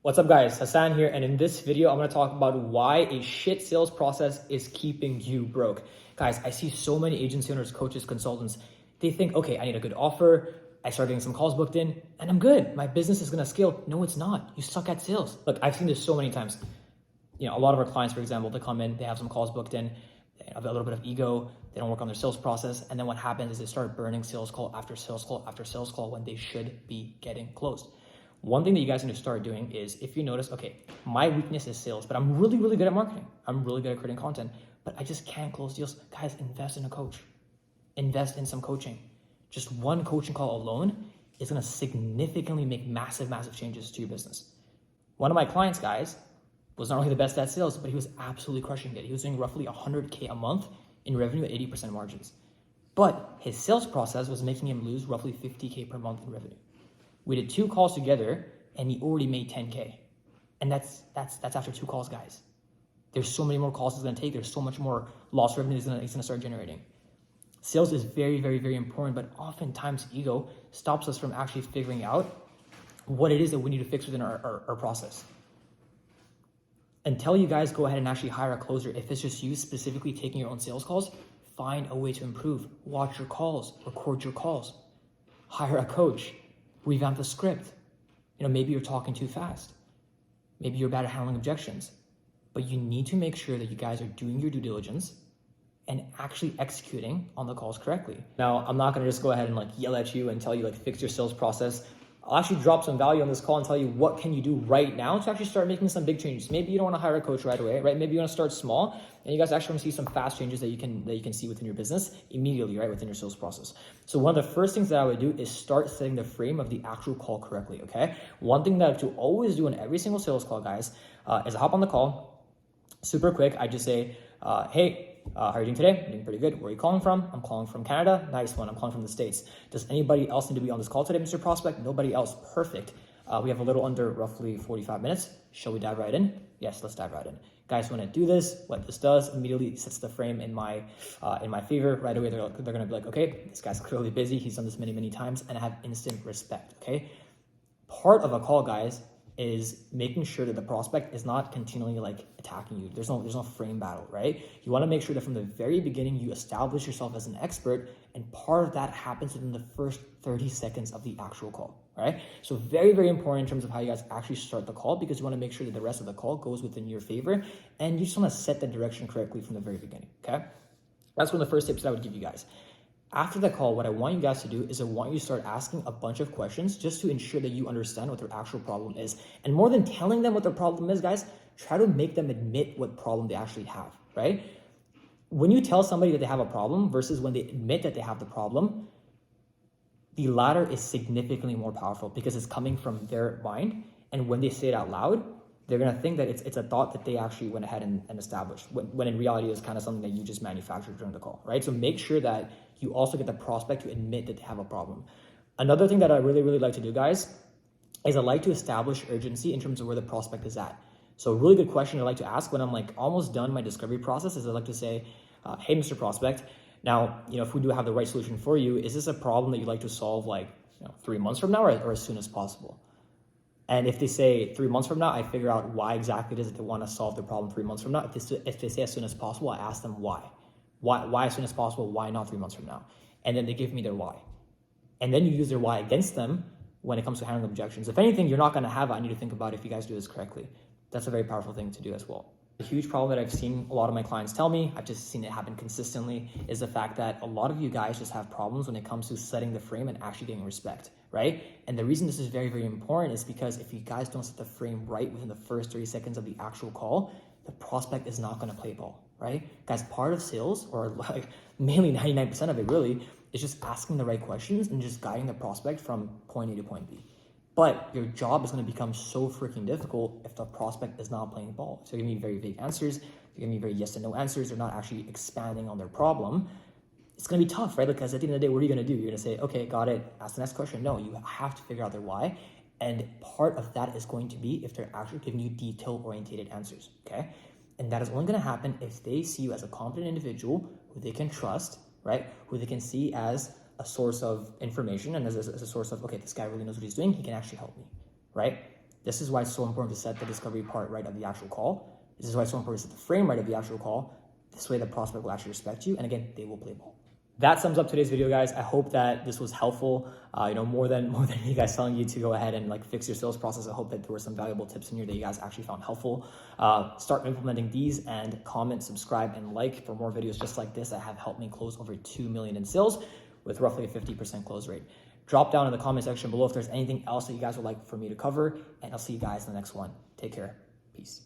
What's up guys, Hassan here, and in this video, I'm gonna talk about why a shit sales process is keeping you broke. Guys, I see so many agency owners, coaches, consultants, they think, okay, I need a good offer, I start getting some calls booked in, and I'm good, my business is gonna scale. No, it's not, you suck at sales. Look, I've seen this so many times. A lot of our clients, for example, they come in, they have some calls booked in, they have a little bit of ego, they don't work on their sales process, and then what happens is they start burning sales call after sales call after sales call when they should be getting closed. One thing that you guys need to start doing is, if you notice, okay, my weakness is sales, but I'm really, really good at marketing. I'm really good at creating content, but I just can't close deals. Guys, invest in a coach. Invest in some coaching. Just one coaching call alone is gonna significantly make massive, massive changes to your business. One of my clients, guys, was not only the best at sales, but he was absolutely crushing it. He was doing roughly 100K a month in revenue at 80% margins. But his sales process was making him lose roughly 50K per month in revenue. We did 2 calls together and he already made 10K. And that's after 2 calls, guys. There's so many more calls it's gonna take. There's so much more lost revenue it's gonna start generating. Sales is very, very, very important, but oftentimes ego stops us from actually figuring out what it is that we need to fix within our process. Until you guys go ahead and actually hire a closer, if it's just you specifically taking your own sales calls, find a way to improve. Watch your calls, record your calls, hire a coach, revamp the script. Maybe you're talking too fast. Maybe you're bad at handling objections. But you need to make sure that you guys are doing your due diligence and actually executing on the calls correctly. Now, I'm not gonna just go ahead and yell at you and tell you fix your sales process. I'll actually drop some value on this call and tell you what can you do right now to actually start making some big changes. Maybe you don't want to hire a coach right away, right? Maybe you want to start small and you guys actually want to see some fast changes that you can see within your business immediately, right, within your sales process. So one of the first things that I would do is start setting the frame of the actual call correctly, okay? One thing that I have to always do in every single sales call, guys, is I hop on the call, super quick. I just say, hey, how are you doing today? I'm doing pretty good. Where are you calling from? I'm calling from Canada. Nice one. I'm calling from the States. Does anybody else need to be on this call today, Mr. Prospect? Nobody else. Perfect. We have a little under roughly 45 minutes. Shall we dive right in? Yes, let's dive right in. Guys, when I do this, what this does immediately sets the frame in my favor. Right away, they're going to be like, okay, this guy's clearly busy. He's done this many, many times, and I have instant respect, okay? Part of a call, guys, is making sure that the prospect is not continually attacking you. There's no frame battle, right? You want to make sure that from the very beginning you establish yourself as an expert, and part of that happens within the first 30 seconds of the actual call, right? So very, very important in terms of how you guys actually start the call, because you want to make sure that the rest of the call goes within your favor, and you just want to set the direction correctly from the very beginning, okay? That's one of the first tips that I would give you guys. After the call, what I want you guys to do is I want you to start asking a bunch of questions just to ensure that you understand what their actual problem is. And more than telling them what their problem is, guys, try to make them admit what problem they actually have, right? When you tell somebody that they have a problem versus when they admit that they have the problem, the latter is significantly more powerful because it's coming from their mind. And when they say it out loud, they're going to think that it's a thought that they actually went ahead and established, when in reality it's kind of something that you just manufactured during the call, right? So make sure that you also get the prospect to admit that they have a problem. Another thing that I really, really like to do, guys, is I like to establish urgency in terms of where the prospect is at. So a really good question I like to ask when I'm almost done my discovery process is I like to say, hey, Mr. Prospect, now, if we do have the right solution for you, is this a problem that you'd like to solve 3 months from now or as soon as possible? And if they say 3 months from now, I figure out why exactly it is that they want to solve the problem 3 months from now. If they say as soon as possible, I ask them why. Why as soon as possible? Why not 3 months from now? And then they give me their why. And then you use their why against them when it comes to handling objections. If anything, you're not going to have it. I need to think about if you guys do this correctly. That's a very powerful thing to do as well. A huge problem that I've seen a lot of my clients tell me, I've just seen it happen consistently, is the fact that a lot of you guys just have problems when it comes to setting the frame and actually getting respect, right? And the reason this is very, very important is because if you guys don't set the frame right within the first 30 seconds of the actual call, the prospect is not going to play ball, right? Guys, part of sales, or mainly 99% of it really, is just asking the right questions and just guiding the prospect from point A to point B. But your job is going to become so freaking difficult if the prospect is not playing ball. So you're giving me very vague answers, you're giving me very yes and no answers, they're not actually expanding on their problem. It's going to be tough, right? Because at the end of the day, what are you going to do? You're going to say, okay, got it, ask the next question. No, you have to figure out their why. And part of that is going to be if they're actually giving you detail-oriented answers, okay? And that is only going to happen if they see you as a competent individual who they can trust, right? Who they can see as a source of information and as a source of, okay, this guy really knows what he's doing. He can actually help me, right? This is why it's so important to set the discovery part right of the actual call. This is why it's so important to set the frame right of the actual call. This way the prospect will actually respect you. And again, they will play ball. That sums up today's video, guys. I hope that this was helpful. More than you guys telling you to go ahead and like fix your sales process. I hope that there were some valuable tips in here that you guys actually found helpful. Start implementing these, and comment, subscribe, and like for more videos just like this that have helped me close over 2 million in sales with roughly a 50% close rate. Drop down in the comment section below if there's anything else that you guys would like for me to cover, and I'll see you guys in the next one. Take care. Peace.